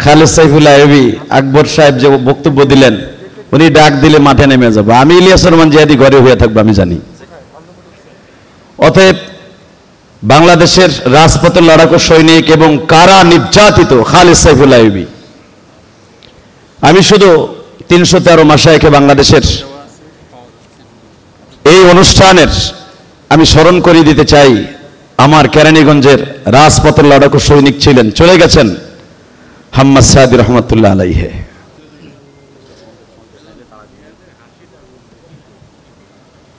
খালেদ সাইফুল্লাহ আইয়ুবী আকবর সাহেব যে বক্তব্য দিলেন, উনি ডাক দিলে মাঠে নেমে যাবো। আমি ইলিয়াসুর রহমান জিহাদি ঘরে হয়ে থাকবো, আমি জানি। অতএব বাংলাদেশের রাজপথের লড়াকু সৈনিক এবং কারা নির্যাতিত খালেদ সাইফুল্লাহ আইয়ুবী, আমি শুধু 313 মাশায়েখে বাংলাদেশের এই অনুষ্ঠানের আমি স্মরণ করিয়ে দিতে চাই। আমার কেরানীগঞ্জের রাজপথের লড়াকু সৈনিক ছিলেন, চলে গেছেন হাম্মাদ সাদি রহমতুল্লাহ আলাইহি।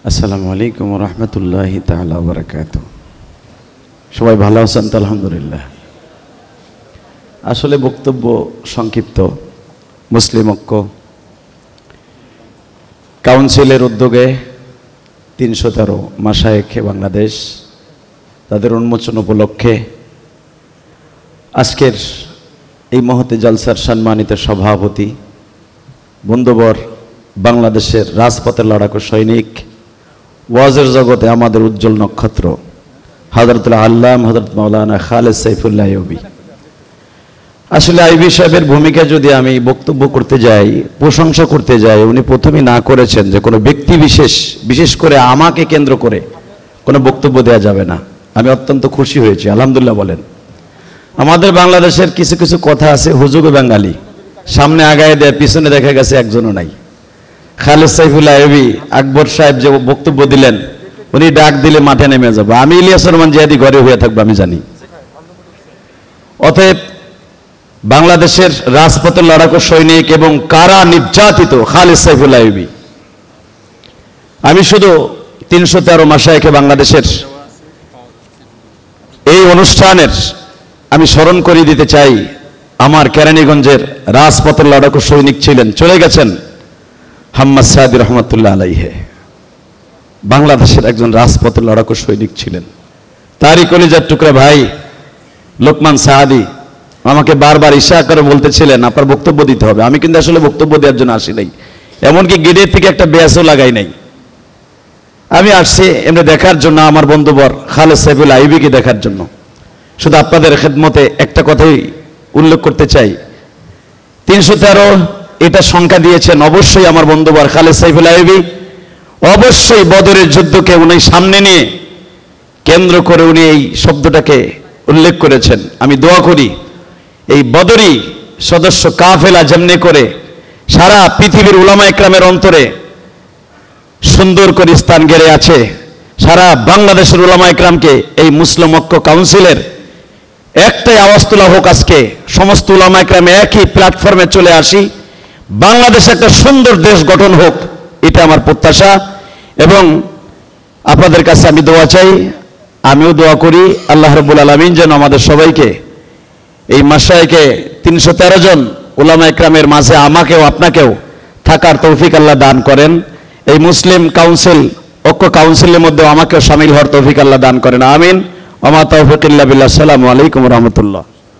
আসসালামু আলাইকুম ওয়া রাহমাতুল্লাহি তাআলা ওয়া বারাকাতুহু। সবাই ভালো আছেন তো? আলহামদুলিল্লাহ। আসলে বক্তব্য সংক্ষিপ্ত। মুসলিম ঐক্য কাউন্সিলের উদ্যোগে 313 মাশায়েখে বাংলাদেশ তাদের উন্মোচন উপলক্ষে আজকের এই মহতে জলসার সম্মানিত সভাপতি বন্ধুবর, বাংলাদেশের রাজপথের লড়াকু সৈনিক, ওয়াজের জগতে আমাদের উজ্জ্বল নক্ষত্র হযরতুল আল্লাম হযরত মাওলানা খালেদ সাইফুল্লাহ আইয়ুবী। আসলে আইয়ুবী সাহেবের ভূমিকা যদি আমি বক্তব্য করতে যাই, প্রশংসা করতে যাই, উনি প্রথমেই না করেছেন যে কোনো ব্যক্তি বিশেষ করে আমাকে কেন্দ্র করে কোনো বক্তব্য দেওয়া যাবে না। আমি অত্যন্ত খুশি হয়েছি, আলহামদুলিল্লাহ বলেন। আমাদের বাংলাদেশের কিছু কিছু কথা আছে হুজুগে বাঙালি, সামনে আগায় দেয়, পিছনে দেখা গেছে একজনও নাই। খালেদ সাইফুল্লাহ আইয়ুবী আকবর সাহেব যে বক্তব্য দিলেন, উনি ডাক দিলে মাঠে নেমে যাবো। আমি ইলিয়াসুর রহমান জিহাদি ঘরে হয়ে থাকবো, আমি জানি। অতএব বাংলাদেশের রাজপথের লড়াকু সৈনিক এবং কারা নির্যাতিত খালেদ সাইফুল্লাহ আইয়ুবী, আমি শুধু 313 মাশায়েখে বাংলাদেশের এই অনুষ্ঠানের আমি স্মরণ করিয়ে দিতে চাই। আমার কেরানীগঞ্জের রাজপথের লড়াকু সৈনিক ছিলেন, চলে গেছেন হাম্মাদ সাদি রহমতুল্লাহ আলাইহি। বাংলাদেশের একজন রাজপথের লড়াকু সৈনিক ছিলেন। তারই কলিজার টুকরা ভাই লোকমান সাহাদি আমাকে বারবার ইশারা করে বলতেছিলেন আপনার বক্তব্য দিতে হবে। আমি কিন্তু আসলে বক্তব্য দেওয়ার জন্য আসি নাই, এমনকি গেটের থেকে একটা ব্যাসও লাগাই নাই। আমি আসছি এমনি দেখার জন্য, আমার বন্ধুবর খালেদ সাইফুল্লাহ আইয়ুবীকে দেখার জন্য। শুধু আপনাদের খেদমতে একটা কথাই উল্লেখ করতে চাই, 313 এটা সংখ্যা দিয়েছেন অবশ্যই আমার বন্ধুবর খালেদ সাইফুল্লাহ আইয়ুবী। অবশ্যই বদরের যুদ্ধকে উনি সামনে নিয়ে কেন্দ্র করে উনি এই শব্দটাকে উল্লেখ করেছেন। আমি দোয়া করি এই বদরি সদস্য কাফেলা যেমনি করে সারা পৃথিবীর উলামা ইকরামের অন্তরে সুন্দর করে স্থান গেড়ে আছে, সারা বাংলাদেশের উলামা ইকরামকে এই মুসলিম ঐক্য কাউন্সিলের একটাই আওয়াজ তোলা হোক। আজকে সমস্ত উলামা ইকরামে একই প্ল্যাটফর্মে চলে আসি, বাংলাদেশে একটা সুন্দর দেশ গঠন হোক, এটা আমার প্রত্যাশা। এবং আপনাদের কাছে আমি দোয়া চাই, আমিও দোয়া করি আল্লাহ রাব্বুল আলামিন যেন আমাদের সবাইকে এই মাশায়েখে 313 জন উলামা ইকরামের মাঝে আমাকেও আপনাকেও থাকার তৌফিক আল্লাহ দান করেন। এই মুসলিম কাউন্সিল ঐক্য কাউন্সিলের মধ্যে আমাকেও শামিল হওয়ার তৌফিক আল্লাহ দান করেন, আমিন। ওয়া মা তাওফিক ইল্লা বিল্লাহ। আসসালামু আলাইকুম ওয়া রাহমাতুল্লাহ।